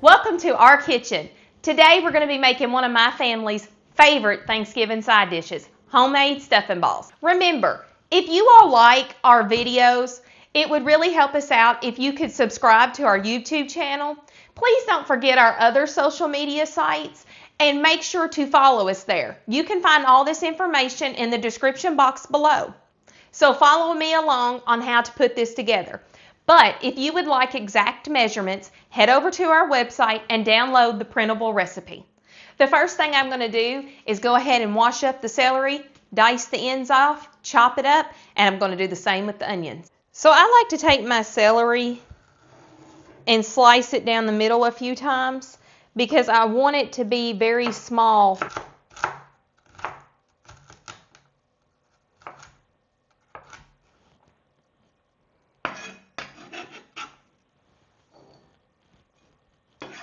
Welcome to our kitchen. Today we're going to be making one of my family's favorite Thanksgiving side dishes, homemade stuffing balls. Remember, if you all like our videos, it would really help us out if you could subscribe to our YouTube channel. Please don't forget our other social media sites and make sure to follow us there. You can find all this information in the description box below. So follow me along on how to put this together. But if you would like exact measurements, head over to our website and download the printable recipe. The first thing I'm going to do is go ahead and wash up the celery, dice the ends off, chop it up, and I'm going to do the same with the onions. So I like to take my celery and slice it down the middle a few times because I want it to be very small.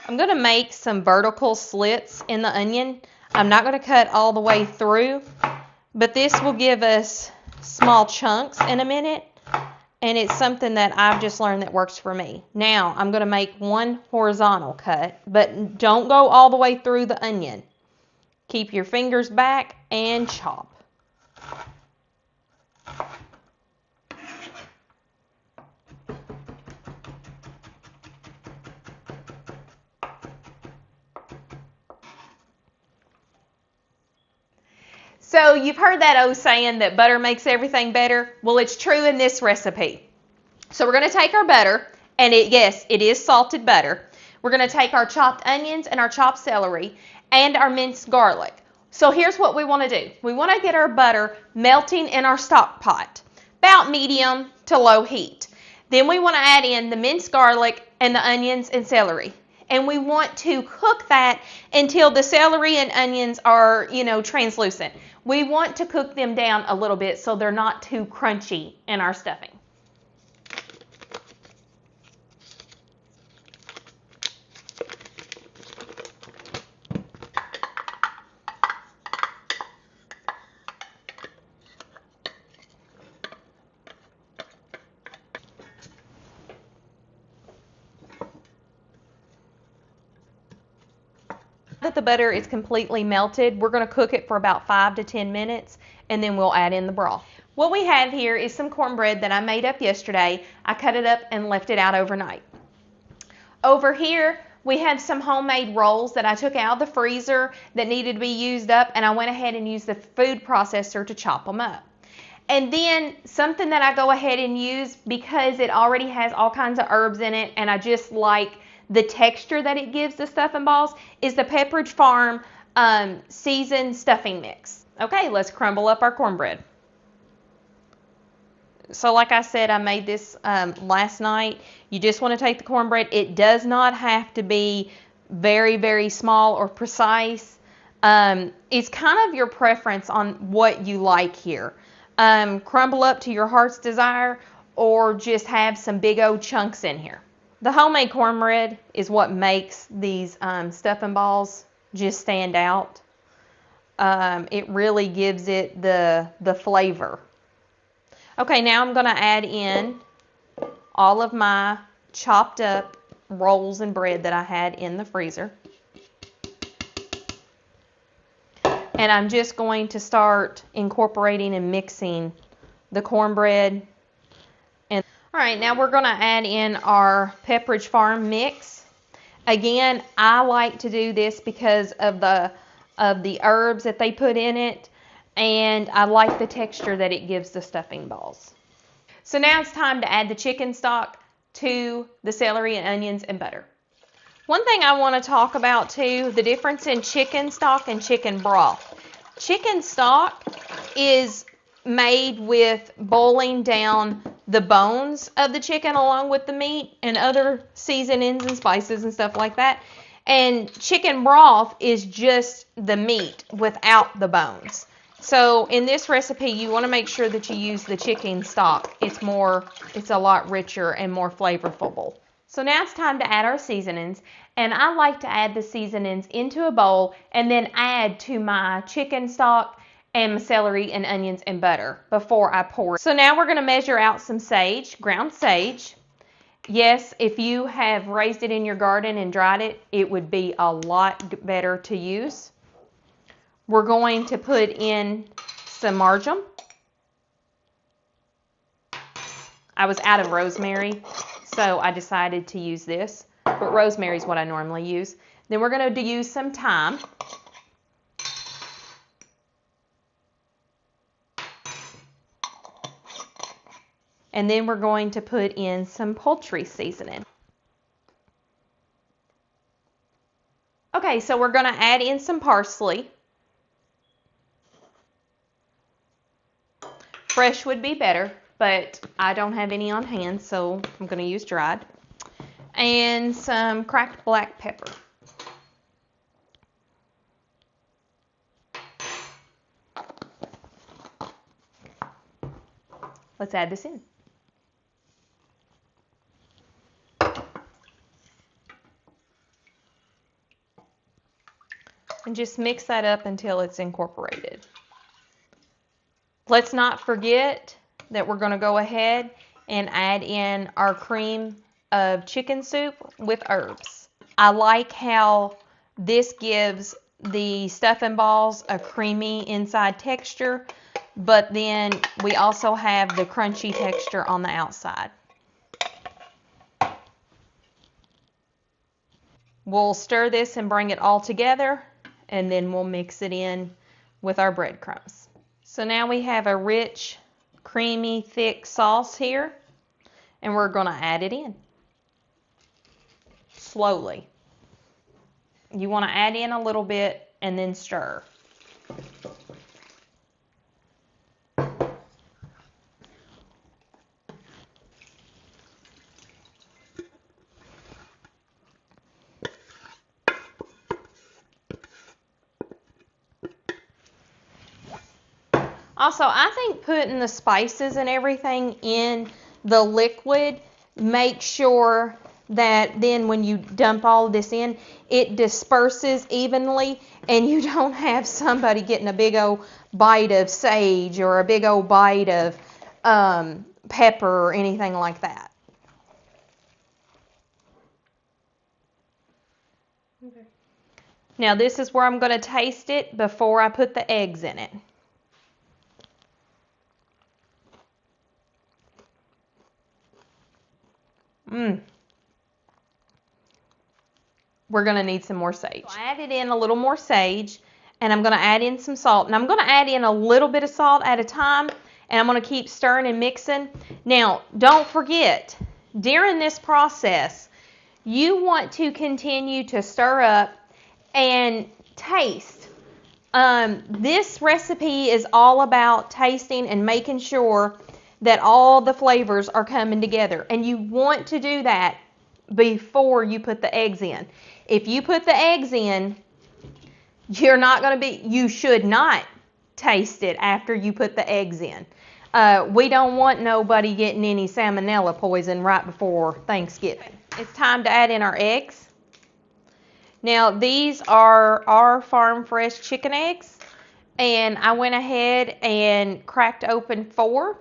I'm going to make some vertical slits in the onion. I'm not going to cut all the way through, but this will give us small chunks in a minute, and it's something that I've just learned that works for me. Now, I'm going to make one horizontal cut, but don't go all the way through the onion. Keep your fingers back and chop. So you've heard that old saying that butter makes everything better. Well, it's true in this recipe. So we're going to take our butter, and yes, it is salted butter. We're going to take our chopped onions and our chopped celery and our minced garlic. So here's what we want to do. We want to get our butter melting in our stock pot, about medium to low heat. Then we want to add in the minced garlic and the onions and celery. And we want to cook that until the celery and onions are, translucent. We want to cook them down a little bit so they're not too crunchy in our stuffing. That the butter is completely melted, we're going to cook it for about 5 to 10 minutes, and then we'll add in the broth. What we have here is some cornbread that I made up yesterday. I cut it up and left it out overnight. Over here, we have some homemade rolls that I took out of the freezer that needed to be used up, and I went ahead and used the food processor to chop them up. And then something that I go ahead and use because it already has all kinds of herbs in it, and I just like the texture that it gives the stuffing balls, is the Pepperidge Farm seasoned stuffing mix. Okay, let's crumble up our cornbread. So like I said, I made this last night. You just want to take the cornbread. It does not have to be very, very small or precise. It's kind of your preference on what you like here. Crumble up to your heart's desire, or just have some big old chunks in here. The homemade cornbread is what makes these stuffing balls just stand out. It really gives it the flavor. Okay, now I'm going to add in all of my chopped up rolls and bread that I had in the freezer. And I'm just going to start incorporating and mixing the cornbread. All right, now we're going to add in our Pepperidge Farm mix. Again, I like to do this because of the herbs that they put in it, and I like the texture that it gives the stuffing balls. So now it's time to add the chicken stock to the celery and onions and butter. One thing I want to talk about too, the difference in chicken stock and chicken broth. Chicken stock is made with boiling down the bones of the chicken along with the meat and other seasonings and spices and stuff like that. And chicken broth is just the meat without the bones. So in this recipe, you want to make sure that you use the chicken stock. It's a lot richer and more flavorful. So now it's time to add our seasonings, and I like to add the seasonings into a bowl and then add to my chicken stock and celery and onions and butter before I pour it. So now we're going to measure out some sage, ground sage. Yes, if you have raised it in your garden and dried it, it would be a lot better to use. We're going to put in some marjoram. I was out of rosemary, so I decided to use this, but rosemary is what I normally use. Then we're going to use some thyme. And then we're going to put in some poultry seasoning. Okay, so we're going to add in some parsley. Fresh would be better, but I don't have any on hand, so I'm going to use dried. And some cracked black pepper. Let's add this in. And just mix that up until it's incorporated. Let's not forget that we're going to go ahead and add in our cream of chicken soup with herbs. I like how this gives the stuffing balls a creamy inside texture, but then we also have the crunchy texture on the outside. We'll stir this and bring it all together, and then we'll mix it in with our breadcrumbs. So now we have a rich, creamy, thick sauce here, and we're going to add it in slowly. You want to add in a little bit and then stir. Also, I think putting the spices and everything in the liquid makes sure that then when you dump all of this in, it disperses evenly and you don't have somebody getting a big old bite of sage or a big old bite of pepper or anything like that. Okay. Now this is where I'm going to taste it before I put the eggs in it. We're going to need some more sage. So I added in a little more sage, and I'm going to add in some salt. And I'm going to add in a little bit of salt at a time, and I'm going to keep stirring and mixing. Now, don't forget, during this process, you want to continue to stir up and taste. This recipe is all about tasting and making sure that all the flavors are coming together. And you want to do that before you put the eggs in. If you put the eggs in, you should not taste it after you put the eggs in. We don't want nobody getting any salmonella poison right before Thanksgiving. It's time to add in our eggs. Now these are our farm fresh chicken eggs, and I went ahead and cracked open 4.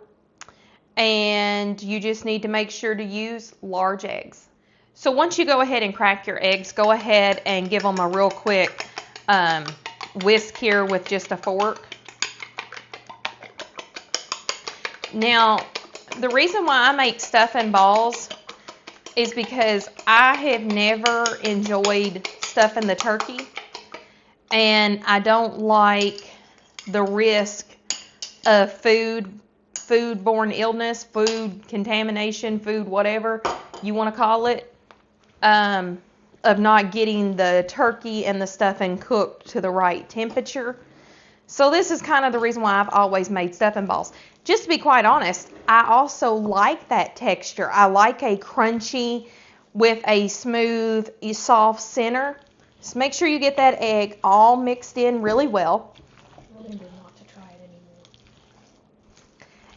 And you just need to make sure to use large eggs. So once you go ahead and crack your eggs, go ahead and give them a real quick whisk here with just a fork. Now, the reason why I make stuffing balls is because I have never enjoyed stuffing the turkey, and I don't like the risk of foodborne illness, food contamination, food whatever you want to call it, of not getting the turkey and the stuffing cooked to the right temperature. So this is kind of the reason why I've always made stuffing balls. Just to be quite honest, I also like that texture. I like a crunchy with a smooth, soft center. So make sure you get that egg all mixed in really well.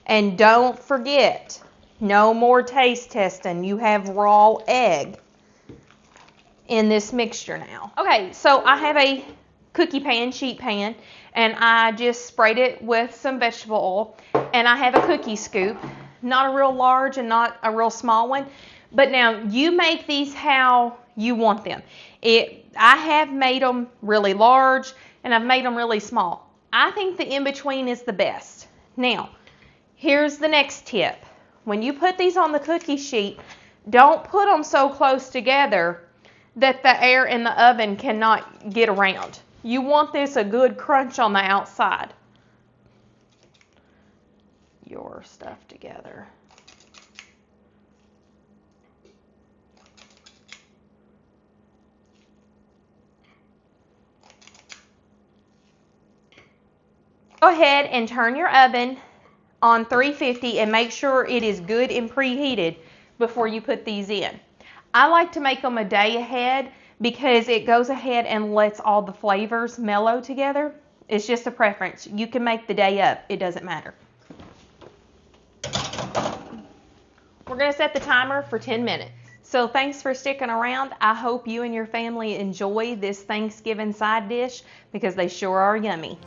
And don't forget, no more taste testing. You have raw egg in this mixture now. Okay, so I have a cookie pan, sheet pan, and I just sprayed it with some vegetable oil. And I have a cookie scoop, not a real large and not a real small one. But now you make these how you want them. I have made them really large and I've made them really small. I think the in-between is the best. Now, here's the next tip. When you put these on the cookie sheet, don't put them so close together that the air in the oven cannot get around. You want this a good crunch on the outside. Your stuff together. Go ahead and turn your oven on 350 and make sure it is good and preheated before you put these in. I like to make them a day ahead because it goes ahead and lets all the flavors mellow together. It's just a preference. You can make the day up. It doesn't matter. We're going to set the timer for 10 minutes. So thanks for sticking around. I hope you and your family enjoy this Thanksgiving side dish because they sure are yummy.